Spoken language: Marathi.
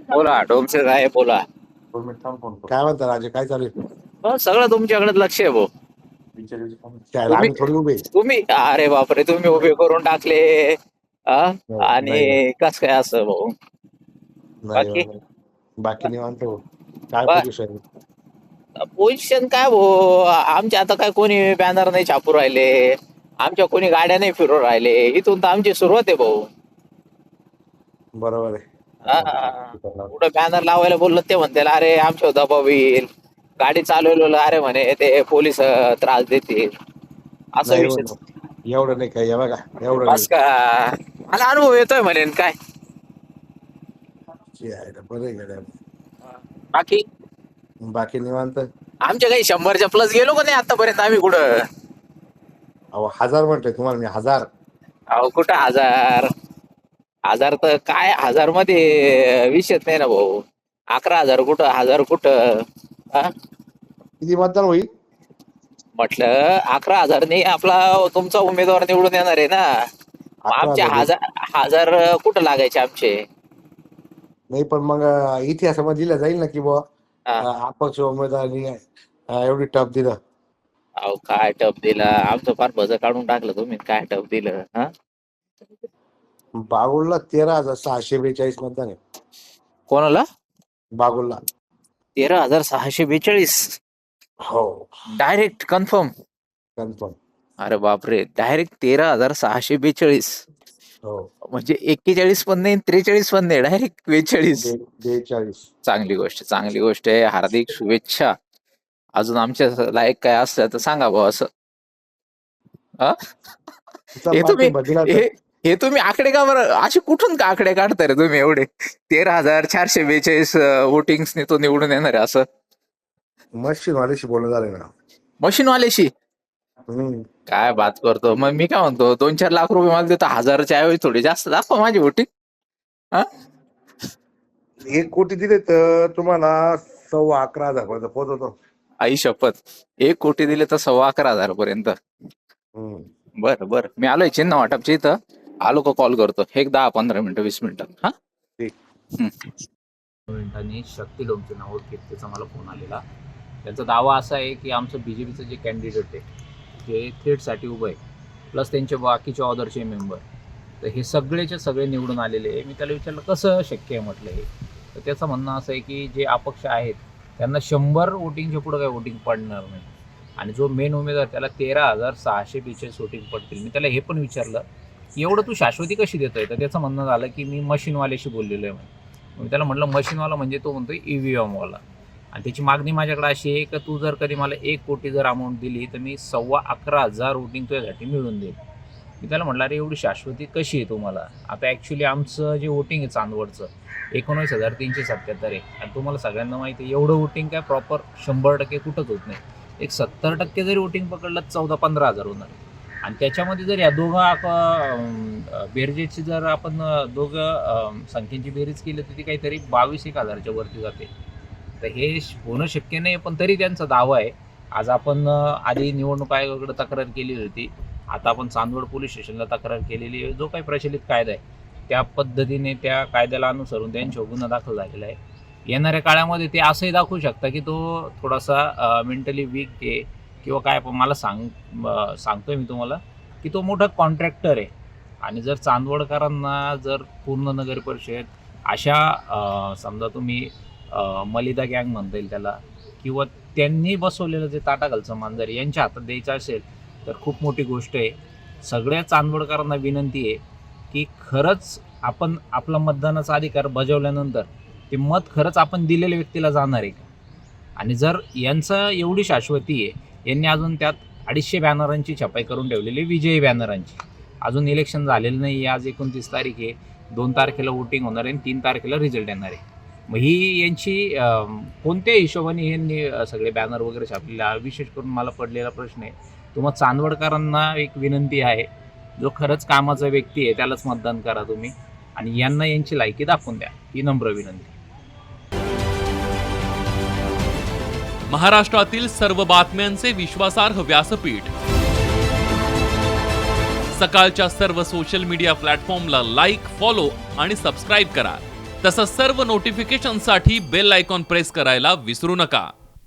बोला डोमसे साहेब बोला. काय म्हणता राजे, काय चालू आहे? हो, सगळं तुमच्याकडे लक्ष आहे भाऊ. आम्ही थोडी उभे तुम्ही अरे बापरे, तुम्ही उभे करून टाकले. हा? नाही आणि कस काय असं भाऊ? नाही बाकी नाही. बाकी निवांत हो. काय बा- पोझिशन? पोझिशन काय भाऊ, आमच्या आता काय कोणी बॅनर नाही छापू राहिले, आमच्या कोणी गाड्या नाही फिरू राहिले, इथून तर आमची सुरुवात आहे भाऊ. बरोबर आहे. हा. कुठं बॅनर लावायला बोललं ते म्हणते अरे आमच्या दबाव येईल, गाडी चालवलेलं अरे म्हणे ते पोलीस त्रास देतील, असा नाही विषय. हो, एवढं नाही काय, बघा एवढं नाही. बस का, मला अनुभव येतोय म्हणे काय. बरं आहे गड्या. बाकी बाकी निवांत. आमच्या काही 100च्या प्लस गेलो का नाही आतापर्यंत आम्ही कुठं? अहो 1000 म्हटलंय तुम्हाला मी, 1000. अहो कुठं हजार, हजार तर काय, हजार मध्ये विषयच नाही ना भाऊ. 11,000 कुठं, हजार कुठं? हा? किती मतदान होईल? म्हटलं 11,000 नाही, आपला तुमचा उमेदवार निवडून येणार आहे ना. मग आमचे 11,000 होईल. हजार कुठं लागायचे आमचे? नाही पण मग इतिहासामध्ये लिहिलं जाईल ना की बुवा हा. अपक्ष उमेदवारांनी एवढी टप दिलं. अहो काय टप दिला, आमचं फार भज काढून टाकलं तुम्ही, काय टप दिलं? हा? बागुलला 13,642 मतदान आहे. कोणाला? बागुलला. 13,642 हो, डायरेक्ट कन्फर्म? कन्फर्म. अरे बापरे, डायरेक्ट 13,642. हो, म्हणजे 41 पण नाही, 43 पण नाही, डायरेक्ट 42. 42. चांगली गोष्ट, चांगली गोष्ट आहे. हार्दिक शुभेच्छा. अजून आमच्या लायक काय असलं तर सांगा भाऊ असं. हा? हे तुम्ही हे तुम्ही आकडे का बरं असे कुठून का आकडे काढताय रे तुम्ही एवढे? 13,442 वोटिंग्सने तो निवडून येणार आहे असं? मशीन वाल्याशी बोलणं झालं ना. मशीनवाल्याशी हम्म. काय बात करतो? मग मी काय म्हणतो, 2-4 लाख रुपये मला देतो, 1000च्या ऐवजी थोडी जास्त दाखवा माझी वोटिंग. हा? 1 कोटी दिले तर तुम्हाला 11,15,000 पर्यंत पोहोचवतो. आई शपथ, 1 कोटी दिले तर 11,15,000 पर्यंत. हम्म. बरं मी आलोय चिन्ह वाटपच्या इथं, आलो का कॉल करतो एक 10-15 मिनिटं 20 मिनिटं. हा, ठीक. मिनिटांनी शक्ती लोमचे नाव कीर्तीचा मला फोन आलेला. त्यांचा दावा असा आहे की आमचं बीजेपीचं जे कॅन्डिडेट आहे जे थेटसाठी उभं आहे, प्लस त्यांचे बाकीचे ऑदरचे मेंबर, तर हे सगळेचे सगळे निवडून आलेले आहे. मी त्याला विचारलं कसं शक्य आहे म्हटलं हे, तर त्याचं म्हणणं असं आहे की जे अपक्ष आहेत त्यांना 100 वोटिंगच्या पुढं काही वोटिंग पडणार नाही, आणि जो मेन उमेदवार त्याला 13,642 वोटिंग पडतील. मी त्याला हे पण विचारलं की एवढं तू शाश्वती कशी देतोय, तर त्याचं म्हणणं झालं की मी मशीनवाल्याशी बोललेलो आहे म्हणे. मी त्याला म्हटलं मशीनवाला म्हणजे तो म्हणतोय EVM-वाला, आणि त्याची मागणी माझ्याकडे अशी आहे की तू जर कधी मला 1 कोटी जर अमाऊंट दिली तर मी 11,15,000 वोटिंग तुझ्यासाठी मिळून देईल. मी त्याला म्हटलं अरे एवढी शाश्वती कशी आहे तुम्हाला? आता ॲक्च्युली आमचं जे वोटिंग आहे चांदवडचं 19,377 आहे, आणि तुम्हाला सगळ्यांना माहिती आहे एवढं वोटिंग काय प्रॉपर 100% कुठंच होत नाही. एक 70% जरी वोटिंग पकडलं 14-15,000 होणार, आणि त्याच्यामध्ये जर या दोघं बेरजेची जर आपण दोघं संख्येची बेरीज केली तर ती काहीतरी 22,000-1,000च्या वरती जाते. तर हे होणं शक्य नाही, पण तरी त्यांचा दावा आहे. आज आपण आधी निवडणूक आयोगाकडे तक्रार केली होती, आता आपण चांदवड पोलीस स्टेशनला तक्रार केलेली आहे. जो काही प्रचलित कायदा आहे त्या पद्धतीने त्या कायद्याला अनुसरून त्यांच्यावर गुन्हा दाखल झालेला आहे. येणाऱ्या काळामध्ये ते असंही दाखवू शकता की तो थोडासा मेंटली वीक आहे किंवा काय, पण मला सांगतोय मी तुम्हाला की तो मोठा कॉन्ट्रॅक्टर आहे, आणि जर चांदवडकरांना जर पूर्ण नगर परिषद अशा समजा तुम्ही मलिदा गँग म्हणता येईल त्याला, किंवा त्यांनी बसवलेलं जे ताटाखालचं मांजर यांच्या हातात द्यायचं असेल तर खूप मोठी गोष्ट आहे. सगळ्या चांदवडकरांना विनंती आहे की खरंच आपण आपला मतदानाचा अधिकार बजावल्यानंतर ते मत खरंच आपण दिलेल्या व्यक्तीला जाणार आहे का? आणि जर यांचं एवढी शाश्वती आहे, यांनी अजून त्यात 250 बॅनरांची छपाई करून ठेवलेली, विजयी बॅनरांची. अजून इलेक्शन झालेलं नाही आहे, आज 29 तारीख आहे, 2 तारखेला वोटिंग होणार आहे आणि 3 तारखेला रिझल्ट येणार आहे. मग ही यांची कोणत्या हिशोबाने यांनी सगळे बॅनर वगैरे छापलेले, विशेष करून मला पडलेला प्रश्न आहे. तुम्हा चांदवडकरांना एक विनंती आहे, जो खरंच कामाचा व्यक्ती आहे त्यालाच मतदान करा तुम्ही, आणि यांना यांची लायकी दाखवून द्या, ही नम्र विनंती. महाराष्ट्रातील सर्व बातम्यांचे विश्वासार्ह व्यासपीठ, सकाळच्या सर्व सोशल मीडिया प्लॅटफॉर्मला लाईक, फॉलो आणि सबस्क्राईब करा. तसंच सर्व नोटिफिकेशनसाठी बेल आयकॉन प्रेस करायला विसरू नका.